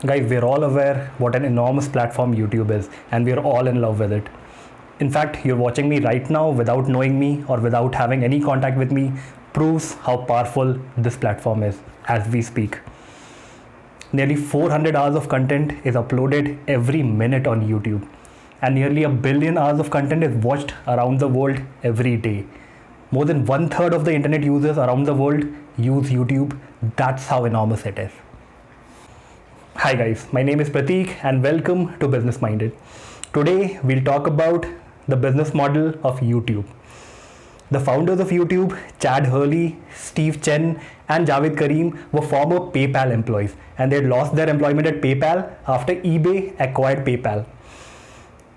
Guys, we're all aware what an enormous platform YouTube is, and we're all in love with it. In fact, you're watching me right now without knowing me or without having any contact with me proves how powerful this platform is as we speak. Nearly 400 hours of content is uploaded every minute on YouTube, and nearly a billion hours of content is watched around the world every day. More than one third of the internet users around the world use YouTube. That's how enormous it is. Hi guys, my name is Prateek and welcome to Business Minded. Today we'll talk about the business model of YouTube. The founders of YouTube, Chad Hurley, Steve Chen and Javed Karim were former PayPal employees, and they had lost their employment at PayPal after eBay acquired PayPal.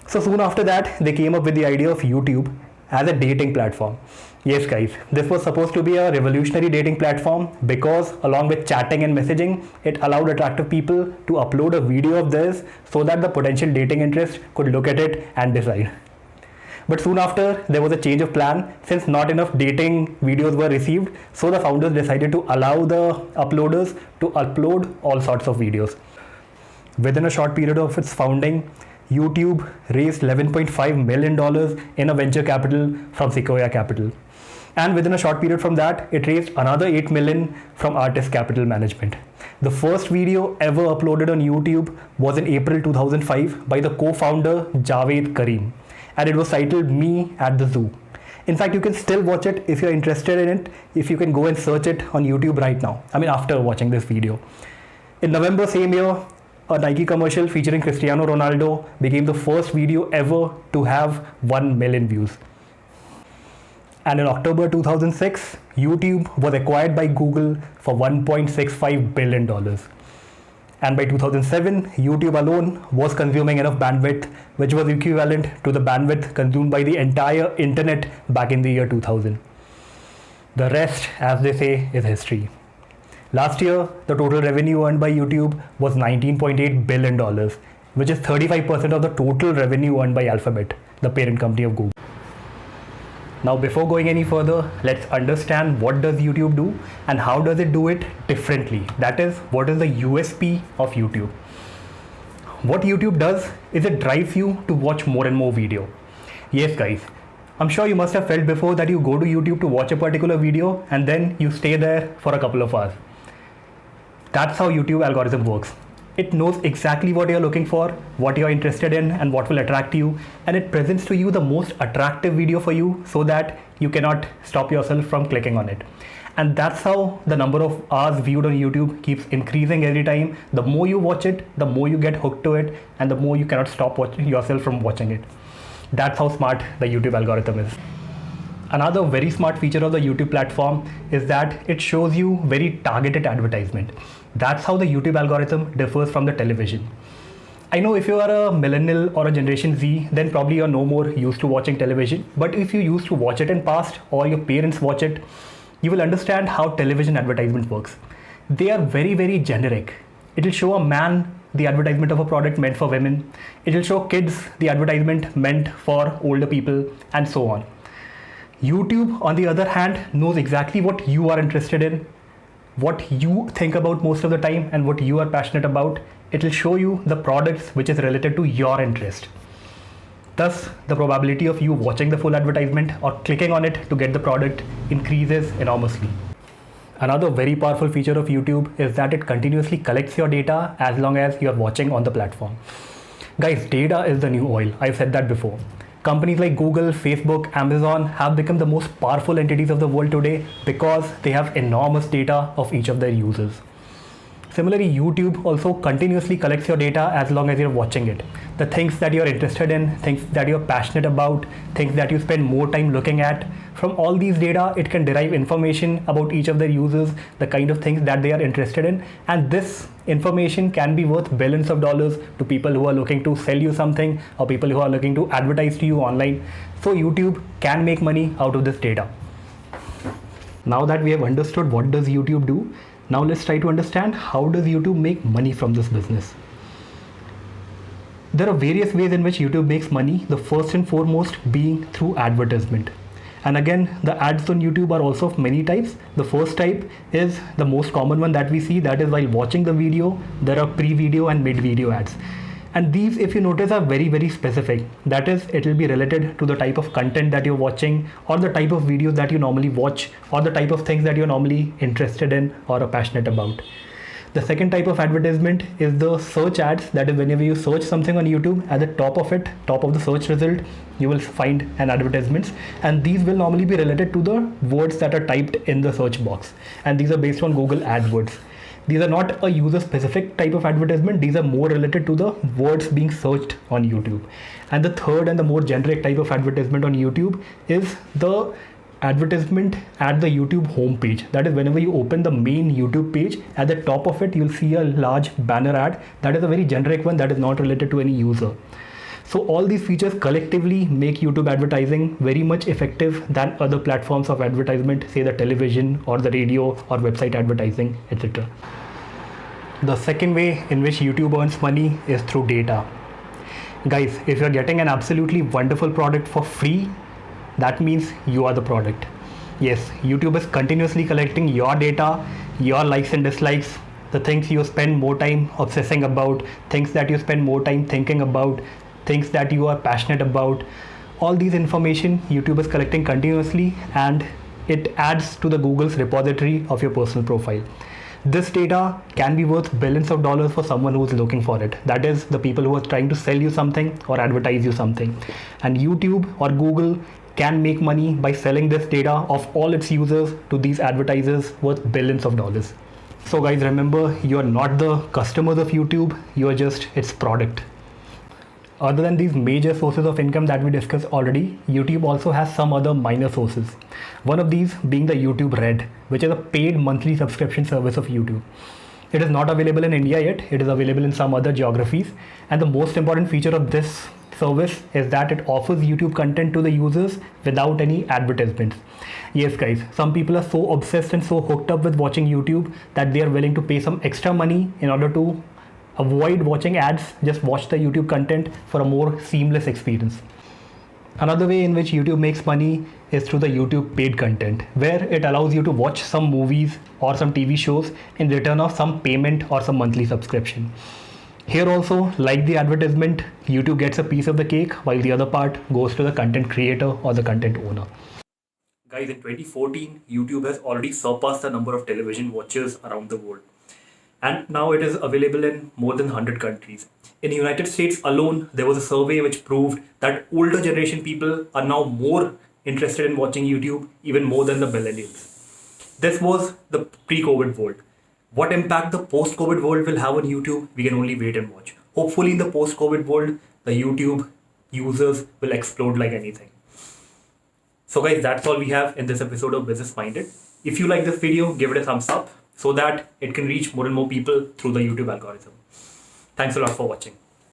So soon after that, they came up with the idea of YouTube as a dating platform. Yes guys, this was supposed to be a revolutionary dating platform because along with chatting and messaging, it allowed attractive people to upload a video of theirs so that the potential dating interest could look at it and decide. But soon after, there was a change of plan since not enough dating videos were received, so the founders decided to allow the uploaders to upload all sorts of videos. Within a short period of its founding, YouTube raised $11.5 million in a venture capital from Sequoia Capital. And within a short period from that, it raised another $8 million from Artist Capital Management. The first video ever uploaded on YouTube was in April 2005 by the co-founder Javed Karim, and it was titled Me at the Zoo. In fact, you can still watch it if you're interested in it, if you can go and search it on YouTube right now. After watching this video. In November same year, a Nike commercial featuring Cristiano Ronaldo became the first video ever to have 1 million views. And in October 2006, YouTube was acquired by Google for $1.65 billion. And by 2007, YouTube alone was consuming enough bandwidth, which was equivalent to the bandwidth consumed by the entire internet back in the year 2000. The rest, as they say, is history. Last year, the total revenue earned by YouTube was $19.8 billion, which is 35% of the total revenue earned by Alphabet, the parent company of Google. Now, before going any further, let's understand what does YouTube do and how does it do it differently. That is, what is the USP of YouTube? What YouTube does is it drives you to watch more and more video. Yes guys, I'm sure you must have felt before that you go to YouTube to watch a particular video and then you stay there for a couple of hours. That's how YouTube algorithm works. It knows exactly what you're looking for, what you're interested in, and what will attract you, and it presents to you the most attractive video for you so that you cannot stop yourself from clicking on it. And that's how the number of hours viewed on YouTube keeps increasing every time. The more you watch it, the more you get hooked to it, and the more you cannot stop yourself from watching it. That's how smart the YouTube algorithm is. Another very smart feature of the YouTube platform is that it shows you very targeted advertisement. That's how the YouTube algorithm differs from the television. I know if you are a millennial or a Generation Z, then probably you're no more used to watching television. But if you used to watch it in past or your parents watch it, you will understand how television advertisement works. They are very, very generic. It will show a man the advertisement of a product meant for women. It will show kids the advertisement meant for older people, and so on. YouTube, on the other hand, knows exactly what you are interested in, what you think about most of the time, and what you are passionate about. It will show you the products which is related to your interest. Thus, the probability of you watching the full advertisement or clicking on it to get the product increases enormously. Another very powerful feature of YouTube is that it continuously collects your data as long as you are watching on the platform. Guys, data is the new oil. I've said that before. Companies like Google, Facebook, Amazon have become the most powerful entities of the world today because they have enormous data of each of their users. Similarly, YouTube also continuously collects your data as long as you're watching it. The things that you're interested in, things that you're passionate about, things that you spend more time looking at. From all these data, it can derive information about each of their users, the kind of things that they are interested in. And this information can be worth billions of dollars to people who are looking to sell you something or people who are looking to advertise to you online. So YouTube can make money out of this data. Now that we have understood what does YouTube do, now let's try to understand how does YouTube make money from this business. There are various ways in which YouTube makes money, the first and foremost being through advertisement. And again, the ads on YouTube are also of many types. The first type is the most common one that we see, that is while watching the video, there are pre-video and mid-video ads. And these, if you notice, are very, very specific. That is, it will be related to the type of content that you're watching, or the type of videos that you normally watch, or the type of things that you're normally interested in or are passionate about. The second type of advertisement is the search ads. That is, whenever you search something on YouTube, at the top of it, top of the search result, you will find an advertisements, and these will normally be related to the words that are typed in the search box, and these are based on Google AdWords. These are not a user specific type of advertisement. These are more related to the words being searched on YouTube. And the third and the more generic type of advertisement on YouTube is the advertisement at the YouTube homepage. That is, whenever you open the main YouTube page, at the top of it, you'll see a large banner ad. That is a very generic one that is not related to any user. So all these features collectively make YouTube advertising very much effective than other platforms of advertisement, say the television or the radio or website advertising, etc. The second way in which YouTube earns money is through data. Guys, if you're getting an absolutely wonderful product for free, that means you are the product. Yes, YouTube is continuously collecting your data, your likes and dislikes, the things you spend more time obsessing about, things that you spend more time thinking about, things that you are passionate about. All these information YouTube is collecting continuously, and it adds to the Google's repository of your personal profile. This data can be worth billions of dollars for someone who is looking for it. That is, the people who are trying to sell you something or advertise you something. And YouTube or Google can make money by selling this data of all its users to these advertisers worth billions of dollars. So guys, remember, you are not the customers of YouTube, you are just its product. Other than these major sources of income that we discussed already, YouTube also has some other minor sources. One of these being the YouTube Red, which is a paid monthly subscription service of YouTube. It is not available in India yet, it is available in some other geographies. And the most important feature of this service is that it offers YouTube content to the users without any advertisements. Yes guys, some people are so obsessed and so hooked up with watching YouTube that they are willing to pay some extra money in order to avoid watching ads, just watch the YouTube content for a more seamless experience. Another way in which YouTube makes money is through the YouTube paid content, where it allows you to watch some movies or some TV shows in return of some payment or some monthly subscription. Here also, like the advertisement, YouTube gets a piece of the cake while the other part goes to the content creator or the content owner. Guys, in 2014, YouTube has already surpassed the number of television watchers around the world. And now it is available in more than 100 countries. In the United States alone, there was a survey which proved that older generation people are now more interested in watching YouTube, even more than the millennials. This was the pre-COVID world. What impact the post-COVID world will have on YouTube, we can only wait and watch. Hopefully in the post-COVID world, the YouTube users will explode like anything. So guys, that's all we have in this episode of Business Minded. If you like this video, give it a thumbs up so that it can reach more and more people through the YouTube algorithm. Thanks a lot for watching.